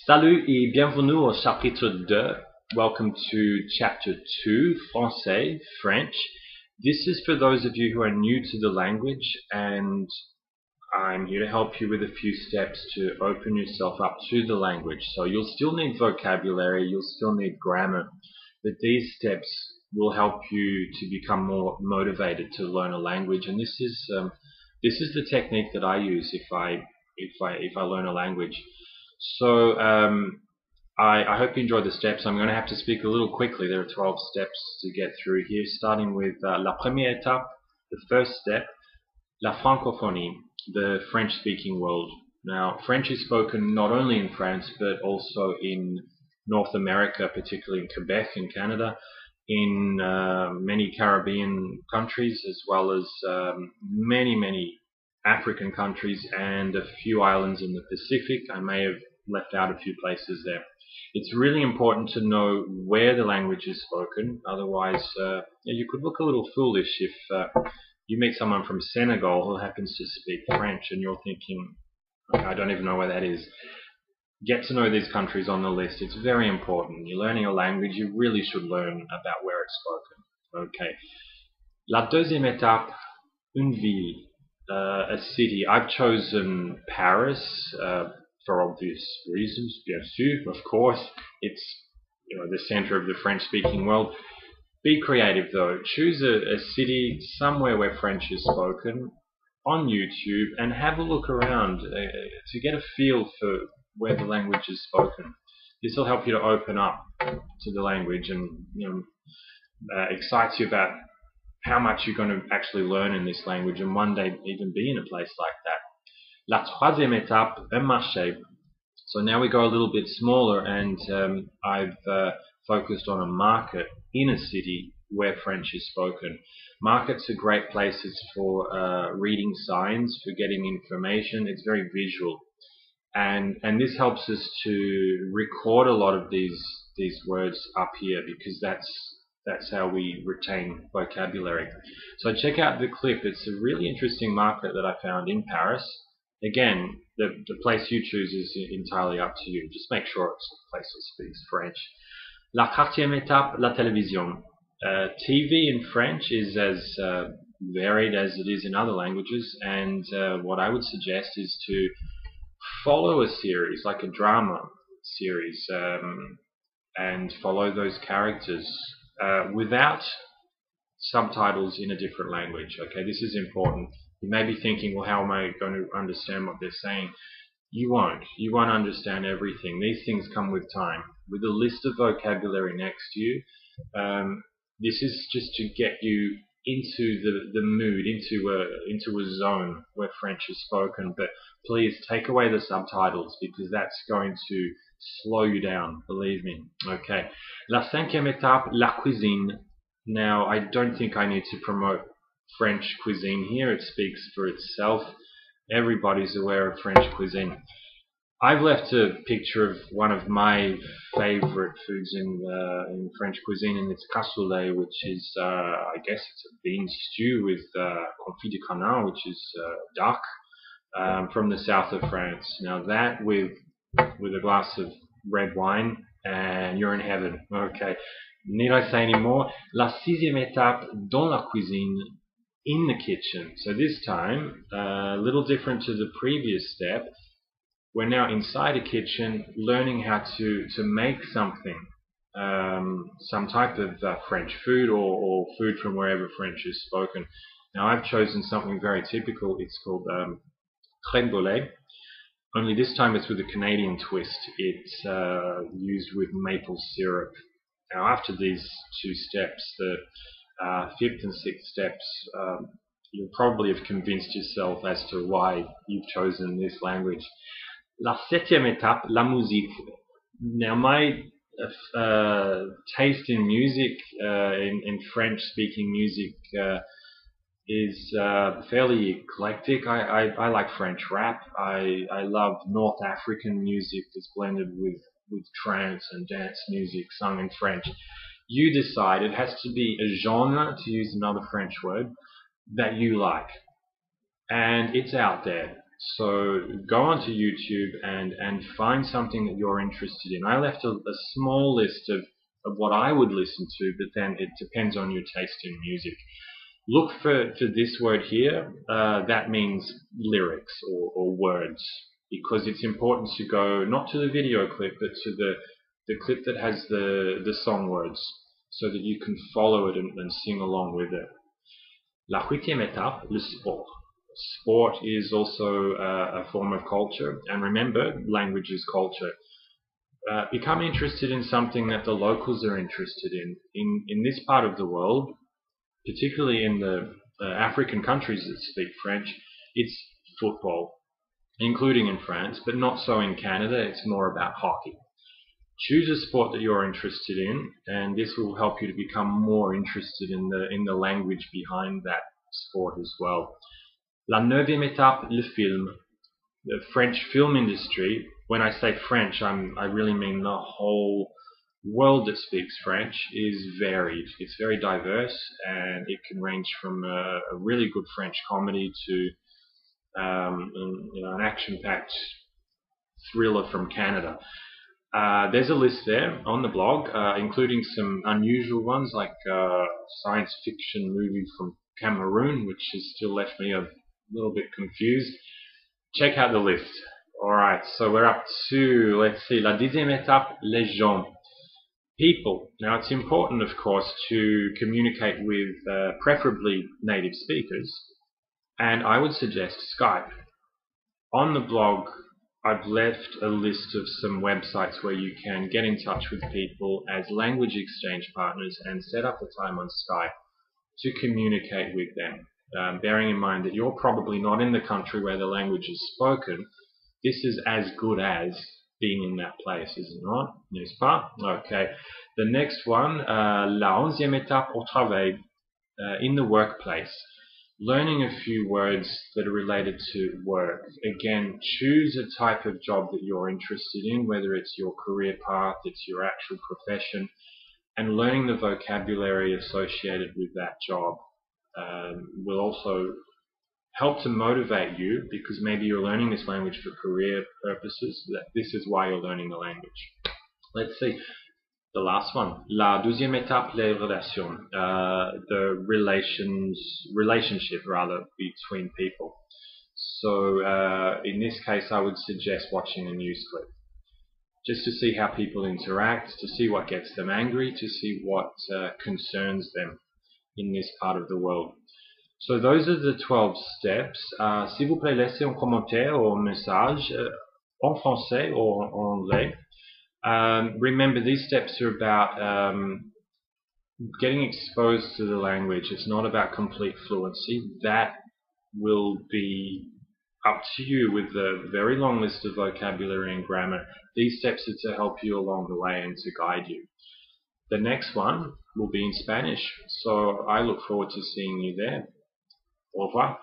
Salut et bienvenue au chapitre 2. Welcome to chapter 2, Français, French. This is for those of you who are new to the language, and I'm here to help you with a few steps to open yourself up to the language. So you'll still need vocabulary, you'll still need grammar, but these steps will help you to become more motivated to learn a language. And this is the technique that I use if I learn a language. So I hope you enjoy the steps. I'm going to have to speak a little quickly. There are 12 steps to get through here, starting with la première étape, the first step, la francophonie, the French-speaking world. Now, French is spoken not only in France, but also in North America, particularly in Quebec and Canada, in many Caribbean countries, as well as many African countries and a few islands in the Pacific. I may have left out a few places there. It's really important to know where the language is spoken. Otherwise, you could look a little foolish if you meet someone from Senegal who happens to speak French and you're thinking, okay, I don't even know where that is. Get to know these countries on the list. It's very important. You're learning a language, you really should learn about where it's spoken. Okay. La deuxième étape, une ville. A city. I've chosen Paris for obvious reasons, bien sûr, of course. It's the center of the French-speaking world. Be creative though. Choose a city somewhere where French is spoken on YouTube and have a look around to get a feel for where the language is spoken. This will help you to open up to the language and excites you about how much you're going to actually learn in this language and one day even be in a place like that. La troisième étape, un marché. So now we go a little bit smaller, and I've focused on a market in a city where French is spoken. Markets are great places for reading signs, for getting information. It's very visual. And this helps us to record a lot of these words up here, because that's how we retain vocabulary. So check out the clip. It's a really interesting market that I found in Paris. Again, the place you choose is entirely up to you. Just make sure it's a place that speaks French. La quatrième étape, la télévision. TV in French is as varied as it is in other languages, and what I would suggest is to follow a series, like a drama series, and follow those characters without subtitles in a different language. Okay, this is important. You may be thinking, well, how am I going to understand what they're saying? You won't. You won't understand everything. These things come with time. With a list of vocabulary next to you, this is just to get you into the mood, into a zone where French is spoken. But please take away the subtitles, because that's going to slow you down, believe me. Okay. La cinquième étape, la cuisine. Now, I don't think I need to promote French cuisine here. It speaks for itself. Everybody's aware of French cuisine. I've left a picture of one of my favorite foods in French cuisine, and it's cassoulet, which is, I guess it's a bean stew with confit de canard, which is duck, from the south of France. Now that with a glass of red wine, and you're in heaven. Okay. Need I say any more? La sixième étape, dans la cuisine, in the kitchen. So this time, a little different to the previous step. We're now inside a kitchen, learning how to make something, some type of French food or food from wherever French is spoken. Now I've chosen something very typical. It's called crème brûlée. Only this time it's with a Canadian twist. It's used with maple syrup. Now after these two steps, the fifth and sixth steps, you'll probably have convinced yourself as to why you've chosen this language. La septième étape, la musique. Now my taste in music, in French-speaking music, is fairly eclectic. I like French rap. I love North African music that's blended with trance and dance music sung in French. You decide. It has to be a genre, to use another French word, that you like. And it's out there. So go onto YouTube and find something that you're interested in. I left a small list of what I would listen to, but then it depends on your taste in music. Look for this word here. That means lyrics or words, because it's important to go not to the video clip, but to the clip that has the song words, so that you can follow it and sing along with it. La huitième étape, le sport. Sport is also a form of culture, and remember, language is culture. Become interested in something that the locals are interested in. In this part of the world, particularly in the African countries that speak French, it's football, including in France, but not so in Canada. It's more about hockey. Choose a sport that you're interested in, and this will help you to become more interested in the language behind that sport as well. La neuvième étape, le film. The French film industry. When I say French, I really mean the whole world that speaks French is varied. It's very diverse, and it can range from a really good French comedy to an action-packed thriller from Canada. There's a list there on the blog, including some unusual ones like a science fiction movie from Cameroon, which has still left me a little bit confused. Check out the list. Alright, so we're up to, let's see, la dixième étape, les gens. People. Now it's important, of course, to communicate with preferably native speakers, and I would suggest Skype. On the blog, I've left a list of some websites where you can get in touch with people as language exchange partners and set up a time on Skype to communicate with them. Bearing in mind that you're probably not in the country where the language is spoken, this is as good as being in that place, is it not? N'est-ce pas? Okay. The next one, la onzième étape au travail, in the workplace. Learning a few words that are related to work. Again, choose a type of job that you're interested in, whether it's your career path, it's your actual profession, and learning the vocabulary associated with that job will also help to motivate you, because maybe you're learning this language for career purposes. That this is why you're learning the language. Let's see. The last one. La douzième étape, les relations. The relationship between people. So in this case, I would suggest watching a news clip, just to see how people interact, to see what gets them angry, to see what concerns them in this part of the world. So those are the 12 steps. S'il vous plaît, laissez un commentaire ou un message en français ou en anglais. Remember, these steps are about getting exposed to the language. It's not about complete fluency. That will be up to you with a very long list of vocabulary and grammar. These steps are to help you along the way and to guide you. The next one will be in Spanish, so I look forward to seeing you there. Au revoir.